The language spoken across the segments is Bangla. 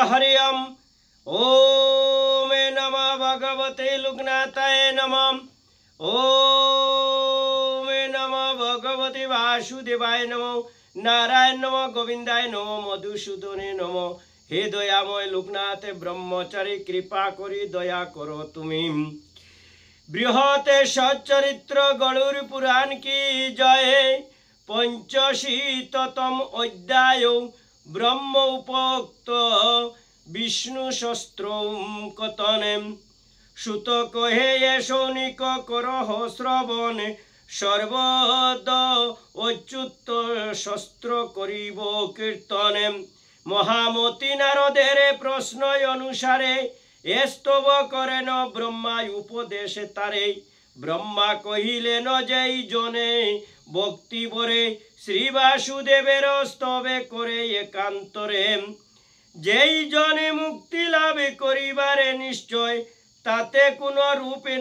हरि ओम नमः भगवते लुग्नाथाय नमः। ओम नमः भगवते वासुदेवाय नमः। नारायण नमः गोविंदाय नमः मधुसूदने नमः। हे दयामय लोकनाथ ब्रह्मचारी कृपा करी दया करो तुमी। बृहते सच्चरित्र गणुर पुराण की जय। पंचशीतम अध्याय ब्रह्म उपोक्त विष्णु शस्त्रम कथने। सुत कहे ये सौनिक करह श्रवण सर्वद अच्युत शस्त्र करिब कीर्तने। महामती नारदेर प्रश्न अनुसारे स्तव करेन ब्रह्मा उपदेश तारे। ब्रह्मा कहिलेन जय जने भक्ति बरे श्री वासुदेवेर स्तवे करे एकान्तरे। जेई जने मुक्ति लाभ करिबारे निश्चय ताते कोनो रूपे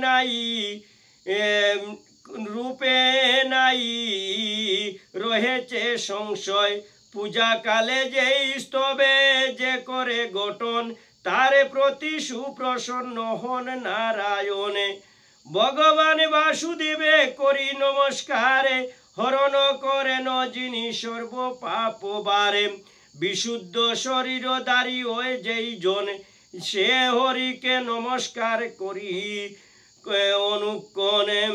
नाई रहेছে संशय। पूजा काले जेई स्तवे जे करे गठन तारे प्रति सुप्रसन्न हन नारायणे। भगवान वासुदेवे करी नमस्कारे हरण करेन जिनि सर्व पाप बारे। विशुद्ध शरीर दारी होय जेई जन से हरि के नमस्कार करी अनुकोणे।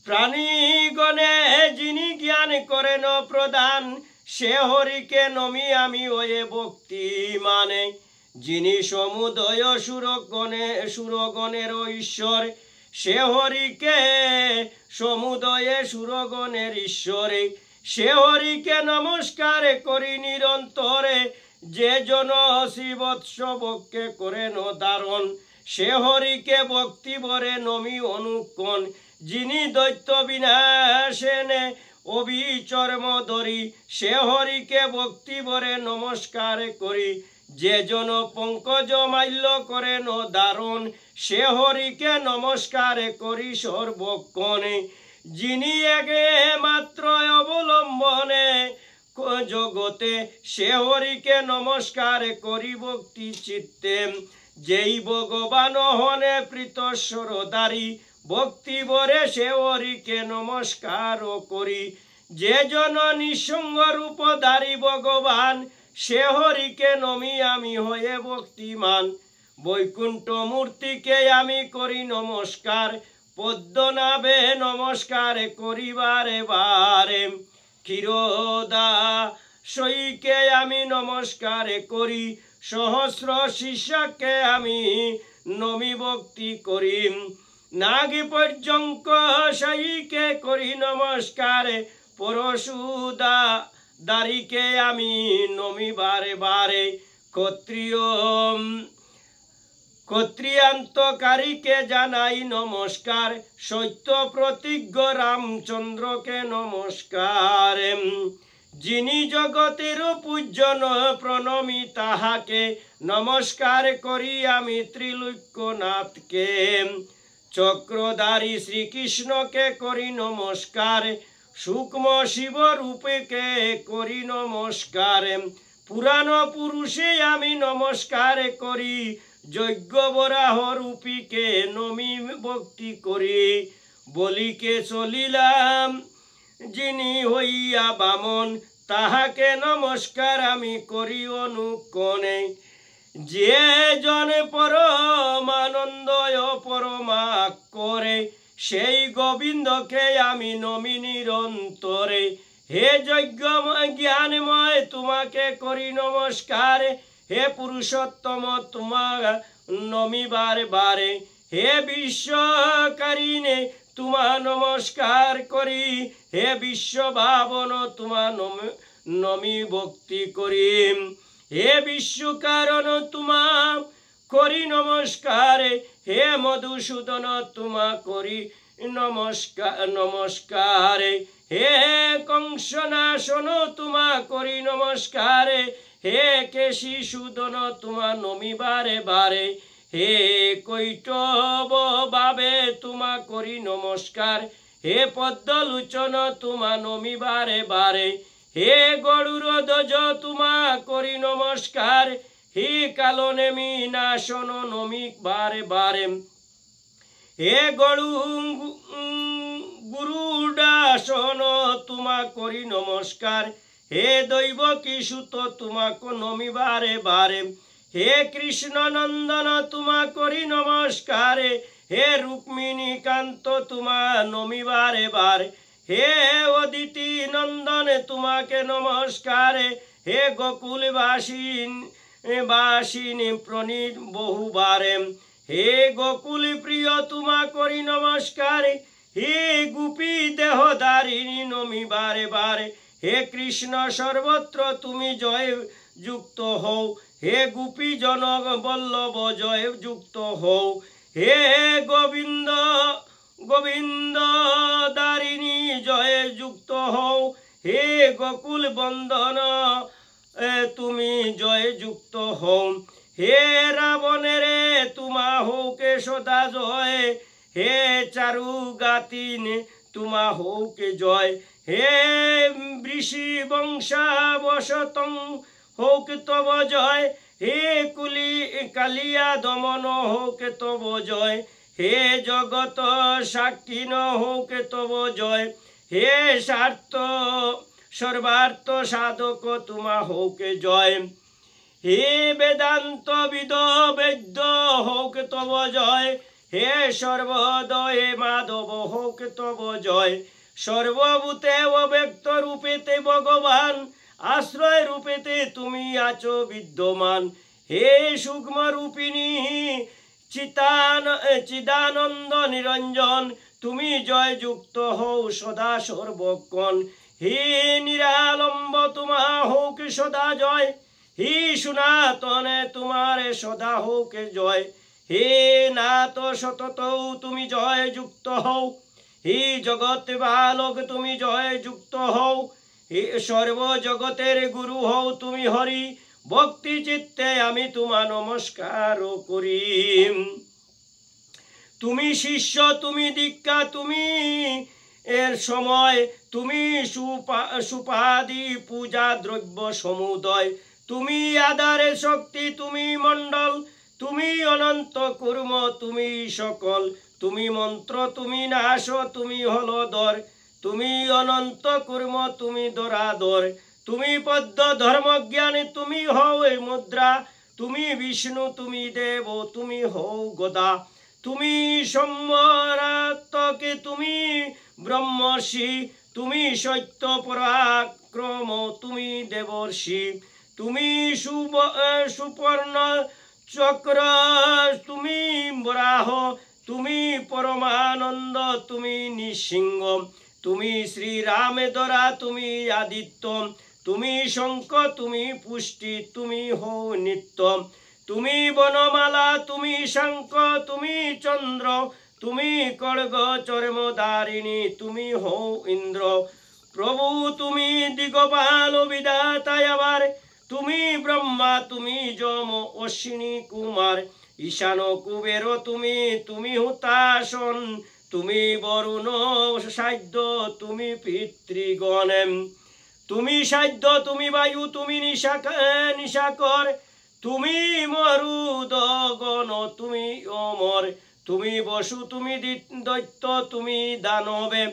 प्राणीगणे जिनि ज्ञान करेन प्रदान से हरि के नमी आमी होये भक्ति माने। जिनि समुदय सुरगणेर ईश्वर से हरि के समुदये सुरगणेर ईश्वरे। से हरि के नमस्कार करी निरंतरे जे जन शिवोत्सवके करेन दारण। से हरि के भक्ति बरे नमी अनुकोण। जिनि दैत्य विनाशेने अभिचर्म धरी से हरि के भक्ति बरे नमस्कार करी। जे जन पंकज माल्य करेन दारण से हरि के नमस्कार करी सर्वक्षणे। जिनि एके मात्र अवलम्बने जगते से हरि के नमस्कार करी भक्ति चित्ते। जेई भगवान हने प्रीतस्वरधारी भक्ति बरे से हरि के नमस्कार करी। जे जन निसंग रूपधारी भगवान से हरि के नमी आमी होये भक्तिमान। वैकुंठ मूर्ति के आमी करी नमस्कार पद्मनाभे नमस्कार करी बारे बारे। क्षीरोदा सई के आमी नमस्कार करी सहस्र शिष्य के आमी नमी भक्ति करी। नागी पर्यंक सई के करी नमस्कार परशुदा दारी के आमी नमी बारे बारे। क्षत्रियांतकारी के जानाई नमस्कार सत्य प्रतिज्ञ रामचंद्र के नमस्कार। जिनि जगतेर पूजन प्रणमी ताहाके नमस्कार करी आमी त्रिलोक्यनाथ के। चक्रधारी श्री कृष्ण के करी नमस्कार सूक्ष्म शिव रूपे के करी नमस्कार। पुराण पुरुषे आमी नमस्कार करी यज्ञ बराह रूपी के नमी भक्ति करी। बलि के चलिलाम जिनि हइया बामन ताहाके नमस्कार आमी करी अनुकोणे। जे जन परमानंदय परमा करे सेई गोविंद के आमी नमी निरंतरे। हे यज्ञमय ज्ञानमय तुम्हाके करी नमस्कार। हे पुरुषोत्तम तुम्हारा नमी बारे बारे। हे विश्वकारिणे तुम्हा नमस्कार करी। हे विश्व भावन तुम्हा नमी भक्ति करी। हे विश्वकारण तुम्हा करी नमस्कार। हे मधुसूदन तुम्हा करी नमस्कार। हे कंसनाशन तुम्हा करी नमस्कार। हे केशीसूदन तुम्हा नमी बारे बारे। हे কৈটব বাবে তোমা করি নমস্কার। হে পদ্মলোচন তোমা নমি বারে বারে, হে গরুর ধ্বজ তোমা করি নমস্কার, হে কালো নেমি নাশন নমি বারে বারে, হে গুরুডাসন তোমা করি নমস্কার, হে দৈব কিশুত তোমাক নমি বারে বারে, হে কৃষ্ণ নন্দন তোমা করি নমস্কার, হে রুক্মিণী কান্ত তোমা নমি বারে বারে, হে অদিতি নন্দন তোমাকে নমস্কার, হে গোকুল বাসিনী প্রণীত বহুবারে, হে গোকুল প্রিয় তোমা করি নমস্কার, হে গোপী দেহধারিণী নমি বারে বারে, হে কৃষ্ণ সর্বত্র তুমি জয় যুক্ত হও, হে গোপী জন বল্লভ জয় যুক্ত হও, হে গোবিন্দ গোবিন্দ দারিণী জয় যুক্ত হও, হে গোকুল বন্দন তুমি জয় যুক্ত হও, হে রাবণের তোমা হৌকে সদা জয়, হে চারু গাতিন তোমা হৌকে জয়, হে ঋষি বংশাবশতং হোক তব জয়, হে কালিয়া দমন হোক তব জয়, হে জগত সাক্ষীন হোক তব জয়, হে সর্বার্থ সাধক তোমা হোকে জয়, হে বেদান্ত বিদ বৈদ্য হোক তব জয়, হে সর্বদয়ে মাধব হোক তব জয়, সর্বভূতে অব্যক্ত রূপেতে ভগবান, আশ্রয় রূপেতে তুমি আছো বিদ্যমান, হে সূক্ষ্ম রূপিণী চিদানন্দ নিরঞ্জন তুমি জয় যুক্ত হও সদা সর্বক্ষণ, হে নিরালম্ব তোমা হোক সদা জয়, হে সনাতনে তোমার সদা হোক জয়, হে নাথ সতত তুমি জয় যুক্ত হও, হে জগৎ বালক তুমি জয় যুক্ত হও, হে সর্ব জগতের গুরু হও তুমি হরি, ভক্তি চিত্তে আমি তোমা নমস্কার করি, তুমি শিষ্য তুমি দীক্ষা তুমি এর সময়, তুমি সুপাদি পূজা দ্রব্য সমুদয়, তুমি আধারের শক্তি তুমি মণ্ডল, তুমি অনন্ত কুর্ম তুমি সকল, তুমি মন্ত্র তুমি নাশ তুমি হলধর, তুমি অনন্ত কুর্ম তুমি দরাদর, তুমি পদ্ম ধর্মজ্ঞান তুমি হও মুদ্রা, তুমি বিষ্ণু তুমি দেব তুমি হও গদা, তুমি সম্রাটকে তুমি ব্রহ্মর্ষি, তুমি সত্য পরাক্রম তুমি দেবর্ষি, তুমি সুপর্ণ চক্র তুমি বরাহ, তুমি পরমানন্দ তুমি নৃসিংহ, তুমি শ্রীরাম দরা তুমি আদিত্য, তুমি শঙ্খ তুমি পুষ্টি তুমি হও নিত্য, তুমি বনমালা তুমি শঙ্খ তুমি চন্দ্র, তুমি কড়গ চর্মধারিণী তুমি হও ইন্দ্র, প্রভু তুমি দিগপাল বিধাতা আবার, তুমি ব্রহ্মা তুমি যম অশ্বিনী কুমার, ঈশান কুবের তুমি তুমি হুতাসন, তুমি বরুণ সাধ্য তুমি পিতৃগণ, তুমি সাধ্য তুমি বায়ু তুমি নিশাকর, তুমি মরুদগণ তুমি অমর, তুমি বসু তুমি দৈত্য তুমি দানবে,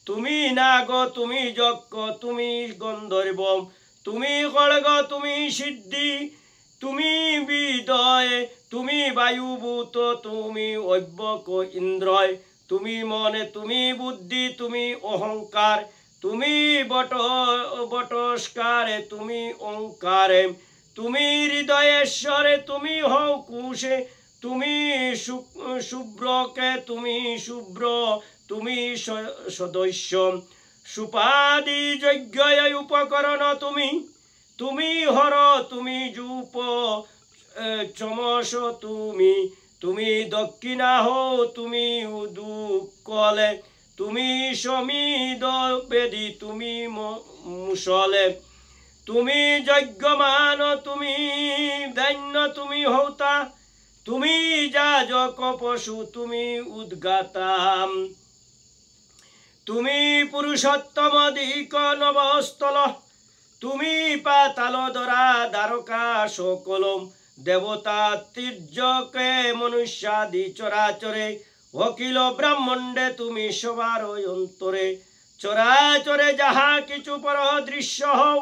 তুমি নাগ তুমি যজ্ঞ তুমি গন্ধর্ব, তুমি খড়গ তুমি সিদ্ধি তুমি বিদয়, তুমি বায়ুভূত তুমি ঐব্যক ইন্দ্রয়, তুমি মনে তুমি বুদ্ধি তুমি অহংকার, তুমি বটস্কারে তুমি ওঙ্কারে, তুমি হৃদয়েশ্বরে তুমি হও কুশে, তুমি শুভ্রকে তুমি শুভ্র তুমি সদস্য, সুপাদি যজ্ঞ উপকরণ তুমি, তুমি হর তুমি জূপ চমস তুমি, তুমি দক্ষিণা হও তুমি উদুকলে, তুমি সমিদ বেদী তুমি মুসলে, তুমি যজ্ঞমান তুমি দৈন্য তুমি হৌতা, তুমি যাজক পশু তুমি উদ্গাতা, তুমি পুরুষোত্তম দিক নবস্থল, তুমি পাতাল দরা দ্বারকা সকলম, দেবতা তীর্যকে মনুষ্যাদি চরাচরে, অখিল ব্রহ্মাণ্ডে তুমি সবার অন্তরে, চরাচরে যাহা কিছু পর দৃশ্য হও,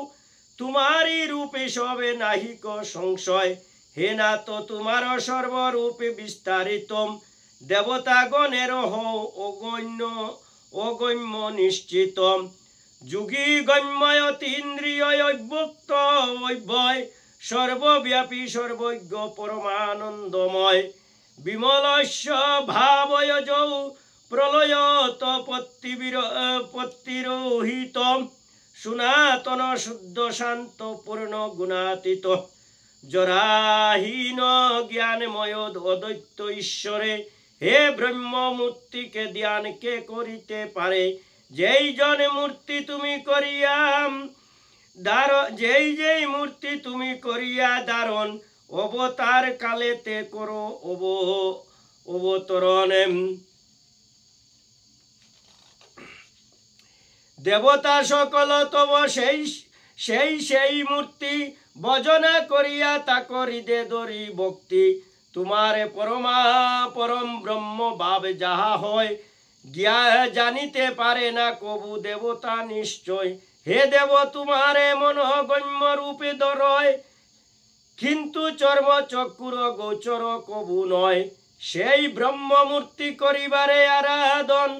তোমারই রূপে সবে নাহিক সংশয়, হে নাথ তোমার সর্বরূপে বিস্তারিতম, দেবতা গণের হও অগম্য নিশ্চিতম, যুগী গম্যয় অতীন্দ্রিয় অব্যক্ত অব্যয়, সর্বব্যাপী সর্বজ্ঞ পরমানন্দময়, বিমলস্য ভাবয়জৌ প্রলয়ত পত্তিরোহিত, সনাতন শুদ্ধ শান্ত পূর্ণ গুণাতীত, জরাহীন জ্ঞানময় অদ্বৈত ঈশ্বরে, হে ব্রহ্মমূর্তিকে ধ্যান কে করিতে পারে, যেই জন মূর্তি তুমি করিয়া যেই মূর্তি তুমি করিয়া ধারণ, অবতার কালেতে করো অবতরণ, দেবতা সকল তব সেই মূর্তি, ভজনা করিয়া তা করিদে দরি ভক্তি, তোমারে পরম ব্রহ্ম ভাব যাহা হয়, জানিতে পারে না কবু দেবতা নিশ্চয়, হে দেব তোমারে মনোগম্য রূপে ধরয়, কিন্তু চর্ম চক্ষুর গোচর কবু নয়, সেই ব্রহ্মমূর্তি করিবারে আরাধন,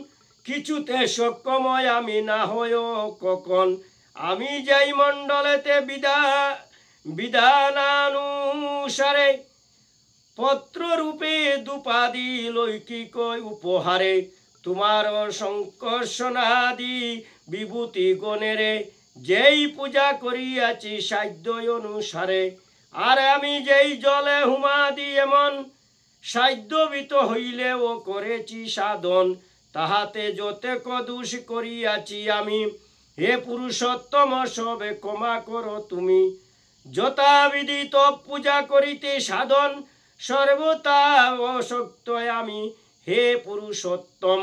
কিছুতে সক্ষময় আমি না হয় কখন, আমি যেই মণ্ডলেতে বিধানানুসারে, পত্র রূপে দুপাদি লৌকিক উপহারে, তোমার সংকর্ষণাদি বিভূতি গণেরে, যেই পূজা করিয়াছি সাধ্য অনুসারে, আর আমি যেই জলে হুমাদি এমন সাধ্যবিত হইলেও করেছি সাধন, তাহাতে যতেক দোষ করিয়াছি আমি, হে পুরুষোত্তম সবে ক্ষমা করো তুমি, যথাবিধি তপ পূজা করিতে সাধন, সর্বতা অশক্ত আমি, হে পুরুষোত্তম,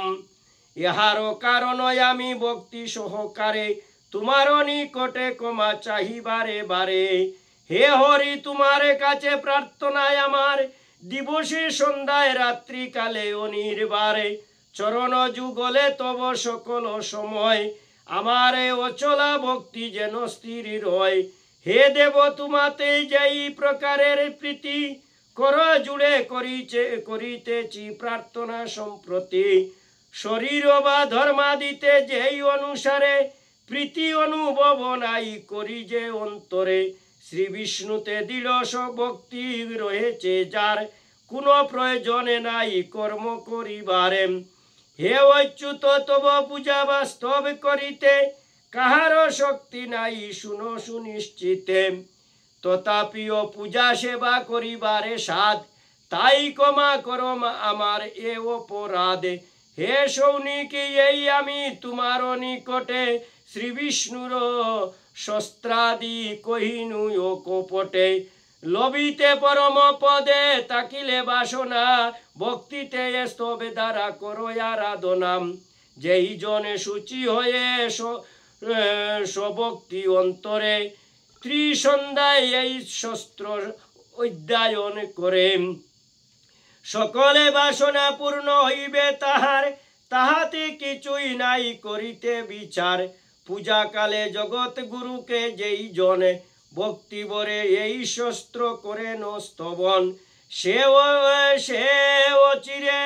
ইহার কারণ আমি ভক্তি সহকারে, তোমার নিকটে ক্ষমা চাহিবারে বারে, হে হরি তোমার কাছে প্রার্থনায় আমার, দিবসে সন্ধ্যায় রাত্রিকালে অনির্বারে, চরণ যুগলে তব সকল সময়, আমারে অচলা ভক্তি যেন স্থির রয়, হে দেব তোমাতে যেই প্রকারের প্রীতি, কর জুড়ে করিতেছি প্রার্থনা সম্প্রতি, শরীর বা ধর্মাদিতে যেই অনুসারে, প্রীতি অনুভব নাই করি যে অন্তরে, শ্রী বিষ্ণুতে দৃঢ় ভক্তি রয়েছে যার, কোনো প্রয়োজনে নাই কর্ম করিবারে, হে অচ্যুত তব পূজা বাস্তব করিতে, কাহার শক্তি নাই শুনো সুনিশ্চিতে, তথাপিও পূজা সেবা করিবারে সাধ, তাই ক্ষমা করো আমার এ অপরাধে, হে সৌনিকি এই আমি তোমার নিকটে, শ্রী বিষ্ণুর শস্ত্রাদি কহিনু ও কপটে, লবিতে পরম পদে তাকিলে বাসনা, ভক্তিতে স্তবে দ্বারা করো আরাধনা, যেই জনে সূচি হয়ে স্বভক্তি অন্তরে, ত্রিসন্ধ্যায় এই শস্ত্র অধ্যয়ন করে, সকলে বাসনা পূর্ণ হইবে তাহার, তাহাতে কিছুই নাই করিতে বিচার, পূজা কালে জগৎ গুরুকে যেই জনে, ভক্তি বরে এই শস্ত্র করে স্তবন, সে অচিরে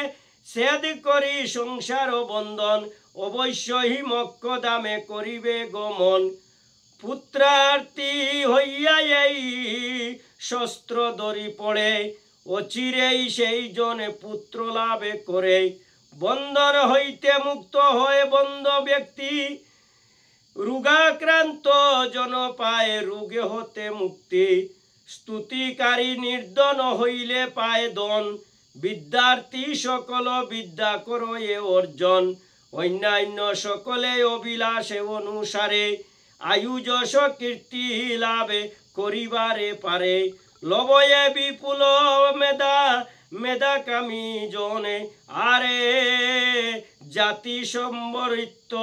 ছেদ করি সংসার বন্ধন, অবশ্যই মোক্ষ দামে করিবে গমন, পুত্রার্থী হইয়া এই শস্ত্র ধরি পড়ে, অচিরেই সেই জনে পুত্র লাভে করে, বন্ধন হইতে মুক্ত হয়ে বন্ধ ব্যক্তি, রোগাক্রান্ত জন পায় রোগে হতে মুক্তি, স্তুতিকারী নির্ধন হইলে পায় ধন, বিদ্যার্থী সকল বিদ্যা করো এ অর্জন, অন্যান্য সকলে অভিলাষে অনুসারে, আয়ু যশ কীর্তি লাভে করিবারে পারে, লবয়ে বিপুল মেধা কামি জনে, আরে জাতি সম্বরিত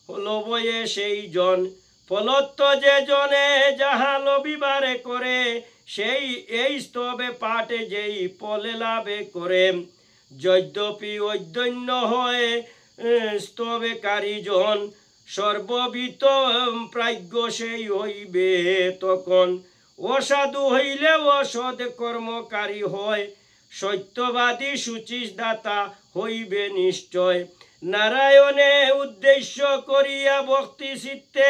লবয়ে সেই জন ফলত্ব যে জনে যাহা লবিবারে করে সেই এই স্তবে পাঠে যেই ফলে লাভে করে যদ্যপি অধ্যন্য হয়ে স্তবে কারিজন সর্ববিত প্রাজ্ঞ সেই হইবে তখন অসাধু হইলে অসৎ কর্মকারী হয় সত্যবাদী শুচিদাতা হইবে নিশ্চয় নারায়ণে উদ্দেশ্য করিয়া ভক্তি চিত্তে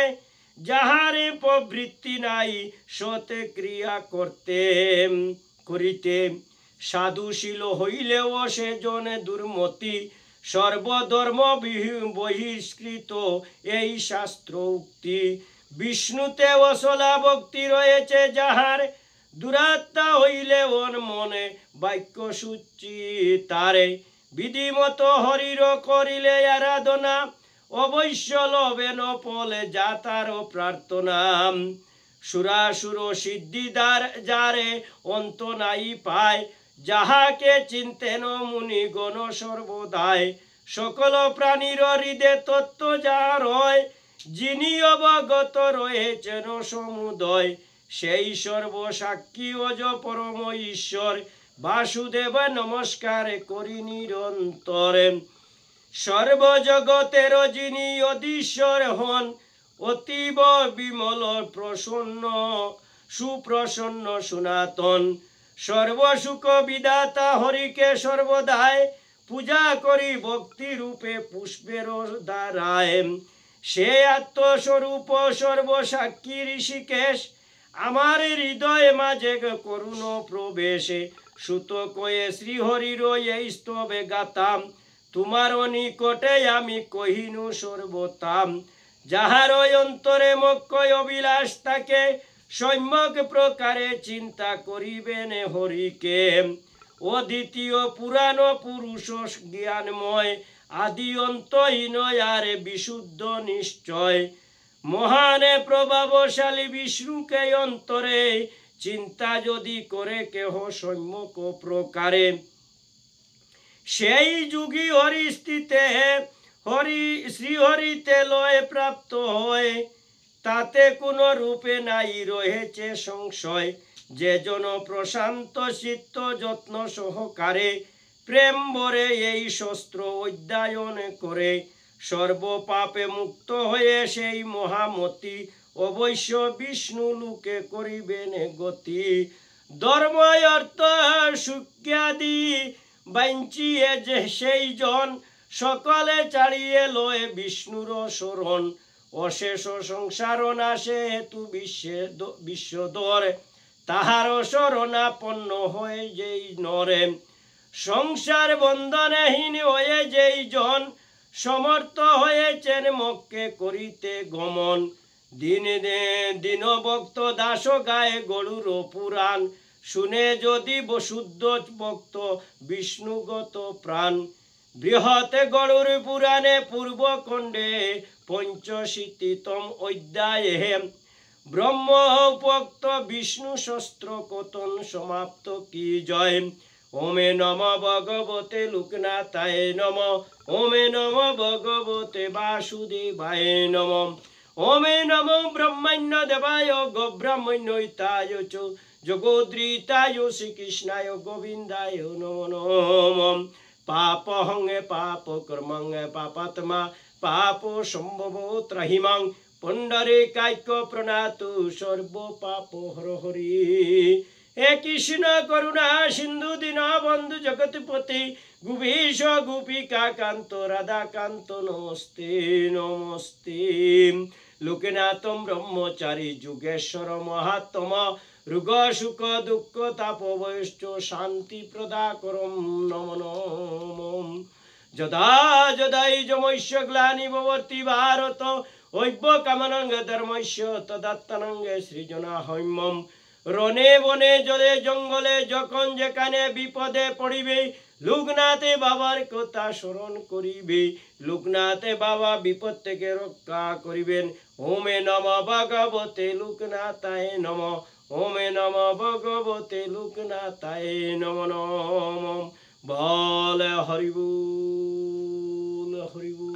যাহারে প্রবৃত্তি নাই সতে ক্রিয়া করিতে সাধুশীল হইলেও সে জনে দুর্মতি সর্বধর্ম বহিষ্কৃত এই শাস্ত্র উক্তি বিষ্ণুতে অসলা ভক্তি রয়েছে যাহার দুরাত্মা হইলে ওর মনে বাক্য সূচি তারে বিধিমত হরির করিলে আরাধনা অবশ্য লবেন ফলে যা তার প্রার্থনা সুরাসুর সিদ্ধিদার যারে অন্ত নাই পায় যাহাকে চিন্তেন মুনিগণ সর্বদায় সকল প্রাণীর হৃদে তত্ত্ব যাহার হয় যিনি অবগত রয়েছেন সমুদয় সেই সর্বসাক্ষী অজ পরম ঈশ্বর বাসুদেব নমস্কার করি নিরন্তরে সর্বজগতের যিনি অধীশ্বর হন অতীব বিমল প্রসন্ন সুপ্রসন্ন সনাতন সর্বসুখ বিদাতা হরিকে সর্বদায় পূজা করি ভক্তি রূপে পুষ্পের দ্বারায় সে আত্মস্বরূপ সর্বসাক্ষী ঋষিকেশ আমার হৃদয় মাঝে করুণ প্রবেশে সুত কয়ে শ্রীহরির এই স্তবে গাতাম তোমার নিকটে আমি কহিনু সর্বতাম যাহার অন্তরে মক্ষয় অবিলাস তাকে সম্যক প্রকারে চিন্তা করিবেন হরিকে অদ্বিতীয় পুরাণ পুরুষ জ্ঞানময় আদি অন্তহীন আর বিশুদ্ধ নিশ্চয় মহানে প্রভাবশালী বিষ্ণুকে অন্তরে চিন্তা যদি করে কেহ সম্যক প্রকারে সেই যুগী হরিস্থিতে শ্রীহরিতে লয় প্রাপ্ত হয় তাতে কোনো রূপে নাই রয়েছে সংশয় যে জন প্রশান্ত চিত্ত যত্ন সহকারে প্রেম ভরে এই শস্ত্র অধ্যয়ন করে সর্বপাপে মুক্ত হয়ে সেই মহামতি অবশ্য বিষ্ণু লোকে করিবেন গতি ধর্ম অর্থ সুখ্যাদি বাঞ্চিয়ে যে সেই জন সকলে চালিয়ে লয় বিষ্ণুর শরণ অশেষ সংসার নাশে হেতু বিশ্বদর তাহার শরণাপন্ন হয়ে যেই নরে সংসার বন্ধনহীন হয়ে যেই জন সমর্থ হয়েছেন মক্কে করিতে গমন দিন ভক্ত দাস গায়ে গরুর পুরাণ শুনে যদি বশুদ্ধ ভক্ত বিষ্ণুগত প্রাণ বৃহতে গরুর পুরাণে পূর্বখণ্ডে পঞ্চশীতিতম অধ্যায়ে ব্রহ্ম ভক্ত বিষ্ণু শস্ত্র কতন সমাপ্ত কি জয় ওমে নম ভগবতে লোকনাথায় নম ওমে নম ভগবতে বাসুদেবায় নম ওমে নম ব্রহ্মণ্য দেবায় গোব্রাহ্মণ্যতায় চ জগোদ্রীতায় শ্রীকৃষ্ণায় গোবিন্দায় নমো নম পাপ হঙ্গে পাপ কর্মঙ্গে পাপাত্মা পাপ সম্ভব ত্রহিমাং পণ্ডরে কাইক প্রণাতু সর্ব পাপ হর হরি হে কৃষ্ণ করুণা সিন্ধু দীনবন্ধু জগৎপতি গোপীশ গোপিকা কান্ত রাধা কান্ত নমস্তে নমস্তে লোকনাথম ব্রহ্মচারী যুগেশ্বর মহাত্মা রোগ সুখ দুঃখ তাপ বৈষ্ঠ শান্তি প্রদাকরম নম নম যদা যদাই যমস্য গ্লানি ভবতি ভারত ঐব্য কামনঙ্গ ধর্মস্য তদাত্তনঙ্গ সৃজনা হৈমম রনে বনে জলে জঙ্গলে যখন যেখানে বিপদে পড়িবে লোকনাথে বাবার কথা স্মরণ করিবে লোকনাথে বাবা বিপদ থেকে রক্ষা করিবেন ওমে নম ভগবতে লোকনাথায় নম ওমে নম ভগবতে লোকনাথায় নম নম বল হরি বল হরি বল।